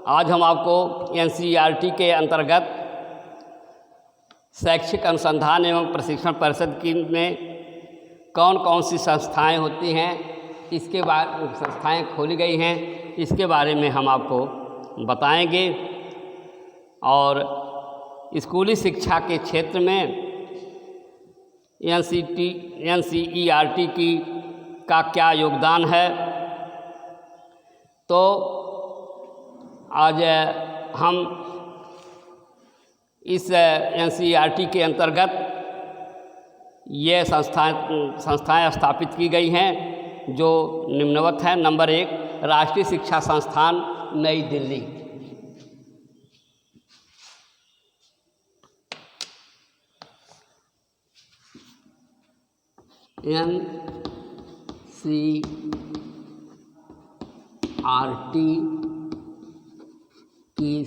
आज हम आपको एनसीईआरटी के अंतर्गत शैक्षिक अनुसंधान एवं प्रशिक्षण परिषद की में कौन कौन सी संस्थाएं होती हैं, इसके बारे संस्थाएं खोली गई हैं, इसके बारे में हम आपको बताएंगे। और स्कूली शिक्षा के क्षेत्र में एनसीईआरटी का क्या योगदान है, तो आज हम इस एनसीईआरटी के अंतर्गत ये संस्थाएं स्थापित की गई हैं जो निम्नवत हैं। नंबर 1, राष्ट्रीय शिक्षा संस्थान नई दिल्ली। एनसीईआरटी की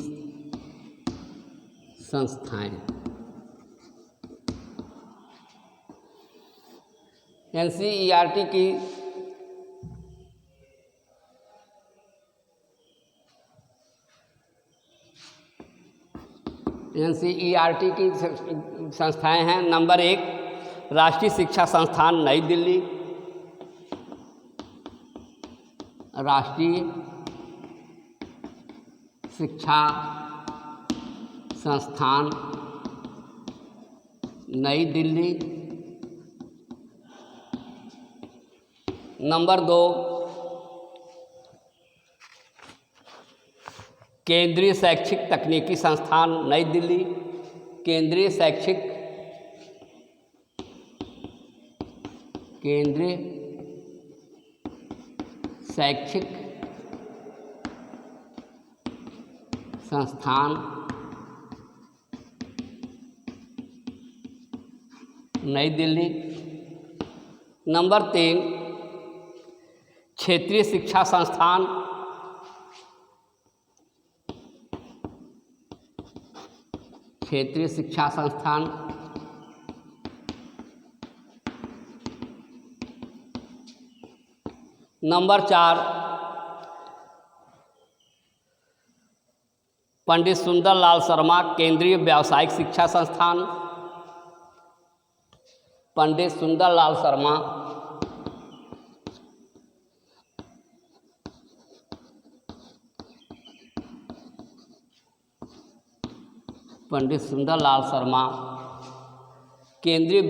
संस्थाएं। एनसीईआरटी की संस्थाएं हैं। नंबर 1, राष्ट्रीय शिक्षा संस्थान नई दिल्ली। राष्ट्रीय शिक्षा संस्थान नई दिल्ली। नंबर 2, केंद्रीय शैक्षिक तकनीकी संस्थान नई दिल्ली। केंद्रीय शैक्षिक संस्थान नई दिल्ली। नंबर 3, क्षेत्रीय शिक्षा संस्थान नंबर 4, पंडित सुंदरलाल शर्मा केंद्रीय व्यावसायिक शिक्षा संस्थान। पंडित सुंदरलाल शर्मा केंद्रीय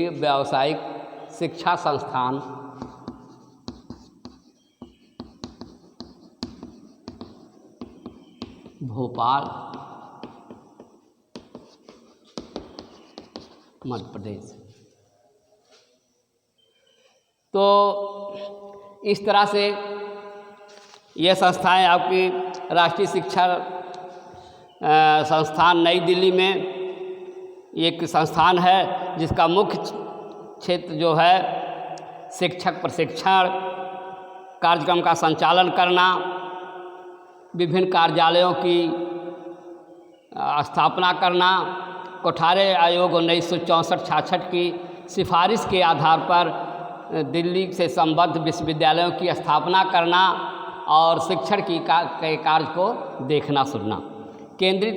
व्यावसायिक शिक्षा संस्थान। भोपाल, मध्य प्रदेश। तो इस तरह से ये संस्थाएं आपकी राष्ट्रीय शिक्षा संस्थान नई दिल्ली में एक संस्थान है जिसका मुख्य क्षेत्र जो है शिक्षक प्रशिक्षण कार्यक्रम का संचालन करना, विभिन्न कार्यालयों की स्थापना करना, कोठारी आयोग 1964-66 की सिफारिश के आधार पर दिल्ली से संबद्ध विश्वविद्यालयों की स्थापना करना और शिक्षण की कार्य को देखना सुनना। केंद्रीय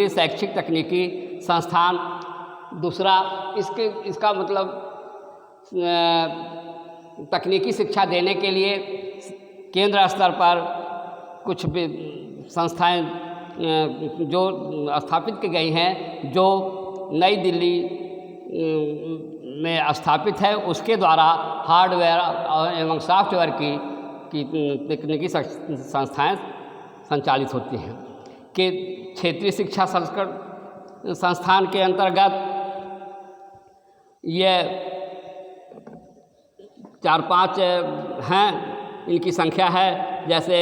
शैक्षिक तकनीकी संस्थान दूसरा, इसका मतलब तकनीकी शिक्षा देने के लिए केंद्र स्तर पर कुछ भी संस्थाएं जो स्थापित की गई हैं, जो नई दिल्ली में स्थापित है, उसके द्वारा हार्डवेयर एवं सॉफ्टवेयर की तकनीकी संस्थाएं संचालित होती हैं। कि क्षेत्रीय शिक्षा संस्थान के अंतर्गत ये 4-5 हैं, इनकी संख्या है। जैसे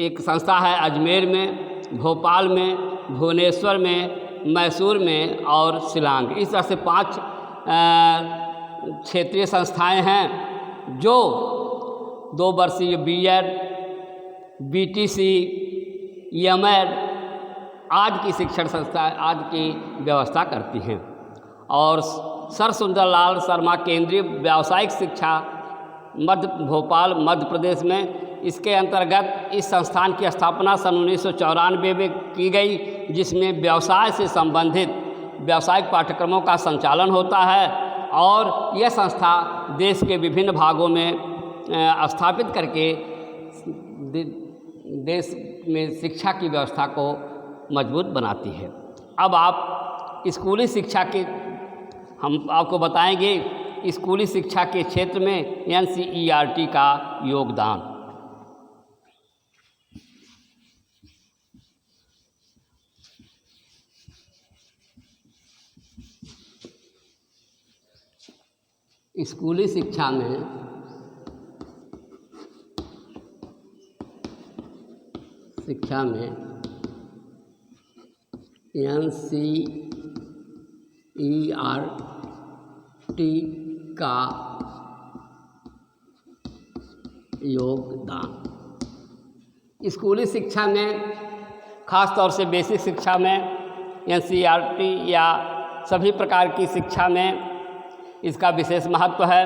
एक संस्था है अजमेर में, भोपाल में, भुवनेश्वर में, मैसूर में और शिलांग। इस तरह से 5 क्षेत्रीय संस्थाएं हैं जो 2 वर्षीय बीएड, बीटीसी, एमएड आज की शिक्षण संस्था आज की व्यवस्था करती हैं। और सर सुंदरलाल शर्मा केंद्रीय व्यावसायिक शिक्षा भोपाल मध्य प्रदेश में, इसके अंतर्गत इस संस्थान की स्थापना सन 1994 में की गई, जिसमें व्यवसाय से संबंधित व्यावसायिक पाठ्यक्रमों का संचालन होता है। और यह संस्था देश के विभिन्न भागों में स्थापित करके देश में शिक्षा की व्यवस्था को मजबूत बनाती है। अब आप स्कूली शिक्षा के हम आपको बताएंगे स्कूली शिक्षा के क्षेत्र में NCERT का योगदान। स्कूली शिक्षा में NCERT का योगदान। स्कूली शिक्षा में ख़ास तौर से बेसिक शिक्षा में NCERT या सभी प्रकार की शिक्षा में इसका विशेष महत्व है।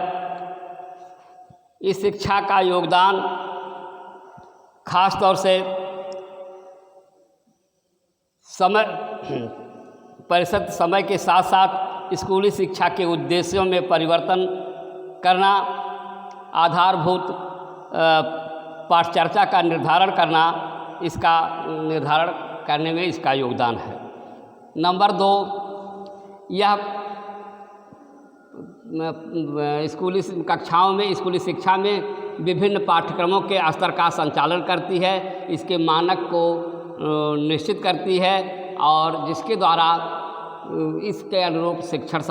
इस शिक्षा का योगदान ख़ास तौर से समय के साथ साथ स्कूली शिक्षा के उद्देश्यों में परिवर्तन करना, आधारभूत पाठचर्चा का निर्धारण करना, इसका निर्धारण करने में इसका योगदान है। नंबर 2, यह स्कूली कक्षाओं में स्कूली शिक्षा में विभिन्न पाठ्यक्रमों के स्तर का संचालन करती है, इसके मानक को निश्चित करती है और जिसके द्वारा इसके अनुरूप शिक्षण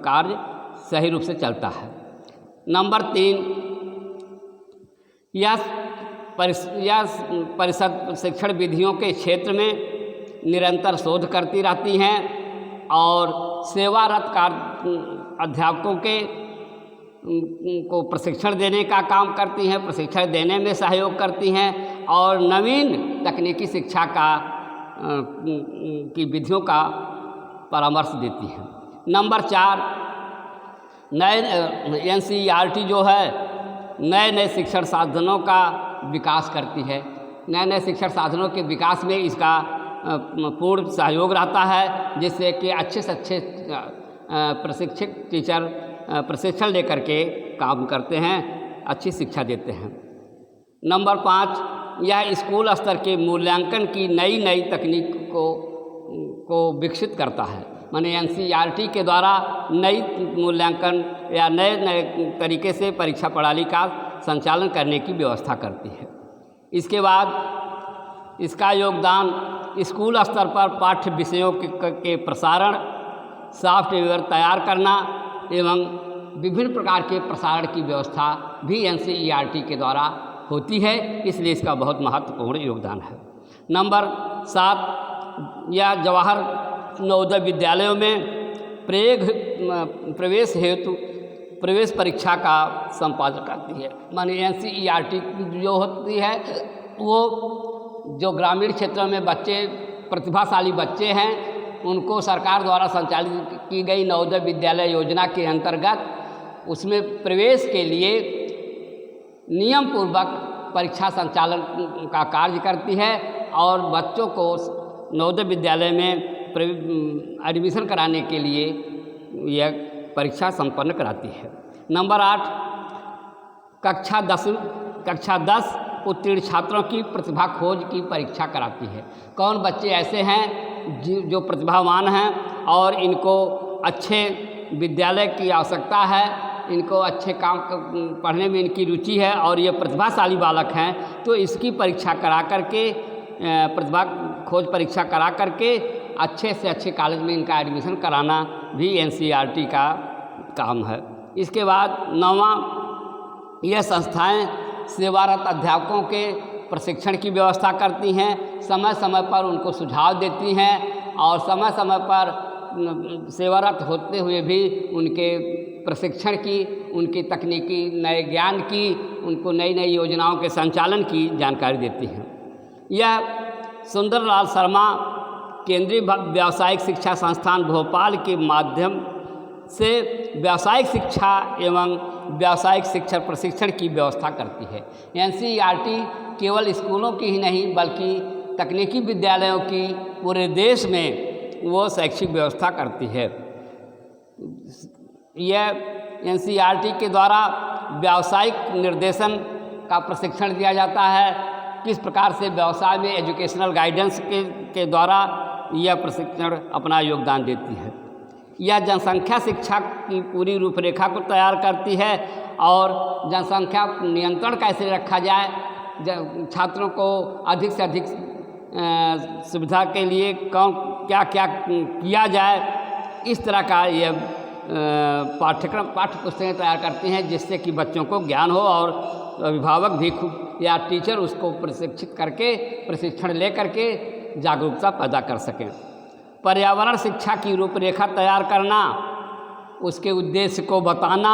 कार्य सही रूप से चलता है। नंबर 3, यह परिषद शिक्षण विधियों के क्षेत्र में निरंतर शोध करती रहती हैं और सेवारत अध्यापकों को प्रशिक्षण देने का काम करती हैं, प्रशिक्षण देने में सहयोग करती हैं और नवीन तकनीकी शिक्षा की विधियों का परामर्श देती हैं। नंबर 4, नए NCERT जो है नए शिक्षण साधनों का विकास करती है। नए शिक्षण साधनों के विकास में इसका पूर्ण सहयोग रहता है, जिससे कि अच्छे से अच्छे प्रशिक्षित टीचर प्रशिक्षण लेकर के काम करते हैं, अच्छी शिक्षा देते हैं। नंबर 5, यह स्कूल स्तर के मूल्यांकन की नई तकनीक को विकसित करता है। माने NCERT के द्वारा नई मूल्यांकन या नए तरीके से परीक्षा प्रणाली का संचालन करने की व्यवस्था करती है। इसके बाद इसका योगदान स्कूल स्तर पर पाठ्य विषयों के प्रसारण, सॉफ्टवेयर तैयार करना एवं विभिन्न प्रकार के प्रसारण की व्यवस्था भी NCERT के द्वारा होती है, इसलिए इसका बहुत महत्वपूर्ण योगदान है। नंबर 7, यह जवाहर नवोदय विद्यालयों में प्रवेश हेतु प्रवेश परीक्षा का संपादन करती है। माने NCERT जो होती है वो जो ग्रामीण क्षेत्रों में प्रतिभाशाली बच्चे हैं उनको सरकार द्वारा संचालित की गई नवोदय विद्यालय योजना के अंतर्गत उसमें प्रवेश के लिए नियम पूर्वक परीक्षा संचालन का कार्य करती है और बच्चों को नवोदय विद्यालय में एडमिशन कराने के लिए यह परीक्षा संपन्न कराती है। नंबर 8, कक्षा 10 उत्तीर्ण छात्रों की प्रतिभा खोज की परीक्षा कराती है। कौन बच्चे ऐसे हैं जो प्रतिभावान हैं और इनको अच्छे विद्यालय की आवश्यकता है, इनको अच्छे काम पढ़ने में इनकी रुचि है और ये प्रतिभाशाली बालक हैं, तो इसकी परीक्षा करा करके प्रतिभा खोज परीक्षा करा करके अच्छे से अच्छे कॉलेज में इनका एडमिशन कराना भी NCERT का काम है। इसके बाद 9वां, यह संस्थाएं सेवारत अध्यापकों के प्रशिक्षण की व्यवस्था करती हैं, समय समय पर उनको सुझाव देती हैं और समय समय पर सेवारत होते हुए भी उनके प्रशिक्षण की, उनकी तकनीकी नए ज्ञान की, उनको नई योजनाओं के संचालन की जानकारी देती हैं। यह सुंदरलाल शर्मा केंद्रीय व्यावसायिक शिक्षा संस्थान भोपाल के माध्यम से व्यावसायिक शिक्षा एवं व्यावसायिक शिक्षण प्रशिक्षण की व्यवस्था करती है। एनसीईआरटी केवल स्कूलों की ही नहीं बल्कि तकनीकी विद्यालयों की पूरे देश में वो शैक्षिक व्यवस्था करती है। यह एनसीईआरटी के द्वारा व्यावसायिक निर्देशन का प्रशिक्षण दिया जाता है। किस प्रकार से व्यवसाय में एजुकेशनल गाइडेंस के द्वारा यह प्रशिक्षण अपना योगदान देती है। यह जनसंख्या शिक्षा की पूरी रूपरेखा को तैयार करती है और जनसंख्या नियंत्रण कैसे रखा जाए, छात्रों को अधिक से अधिक सुविधा के लिए क्या क्या किया जाए, इस तरह का यह पाठ्य पुस्तकें तैयार करती हैं जिससे कि बच्चों को ज्ञान हो और अभिभावक भी खूब या टीचर उसको प्रशिक्षण ले करके जागरूकता पैदा कर सकें। पर्यावरण शिक्षा की रूपरेखा तैयार करना, उसके उद्देश्य को बताना,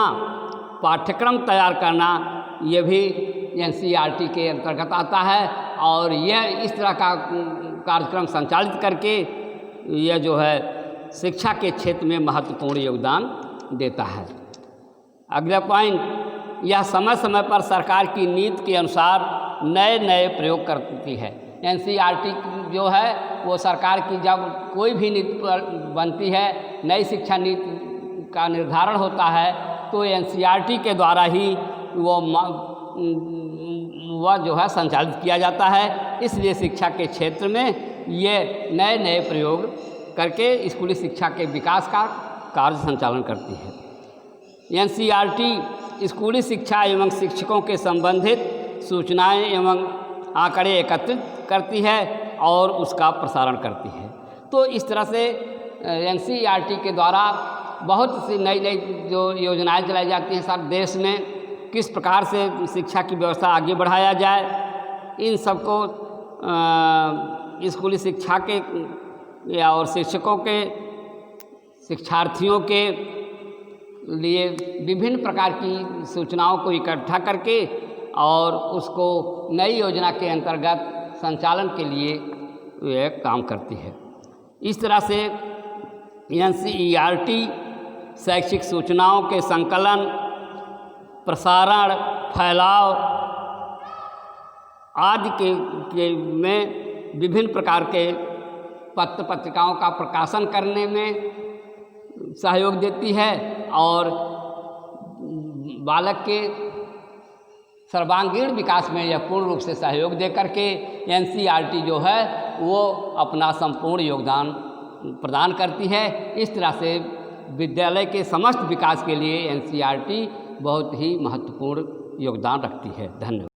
पाठ्यक्रम तैयार करना, ये भी एनसीईआरटी के अंतर्गत आता है और यह इस तरह का कार्यक्रम संचालित करके यह जो है शिक्षा के क्षेत्र में महत्वपूर्ण योगदान देता है। अगला पॉइंट, यह समय समय पर सरकार की नीति के अनुसार नए नए प्रयोग करती है। एनसीईआरटी जो है वो सरकार की जब कोई भी नीति बनती है, नई शिक्षा नीति का निर्धारण होता है तो एनसीईआरटी के द्वारा ही वह जो है संचालित किया जाता है। इसलिए शिक्षा के क्षेत्र में ये नए नए प्रयोग करके स्कूली शिक्षा के विकास का कार्य संचालन करती है। एनसीईआरटी स्कूली शिक्षा एवं शिक्षकों के संबंधित सूचनाएं एवं आंकड़े एकत्रित करती है और उसका प्रसारण करती है। तो इस तरह से एनसीईआरटी के द्वारा बहुत सी नई नई जो योजनाएं चलाई जाती हैं सारे देश में, किस प्रकार से शिक्षा की व्यवस्था आगे बढ़ाया जाए, इन सबको स्कूली शिक्षा के या और शिक्षकों के शिक्षार्थियों के लिए विभिन्न प्रकार की सूचनाओं को इकट्ठा करके और उसको नई योजना के अंतर्गत संचालन के लिए यह काम करती है। इस तरह से एनसीईआरटी शैक्षिक सूचनाओं के संकलन, प्रसारण, फैलाव आदि के में विभिन्न प्रकार के पत्र पत्रिकाओं का प्रकाशन करने में सहयोग देती है और बालक के सर्वांगीण विकास में यह पूर्ण रूप से सहयोग दे करके एनसीईआरटी जो है वो अपना संपूर्ण योगदान प्रदान करती है। इस तरह से विद्यालय के समस्त विकास के लिए एनसीईआरटी बहुत ही महत्वपूर्ण योगदान रखती है। धन्यवाद।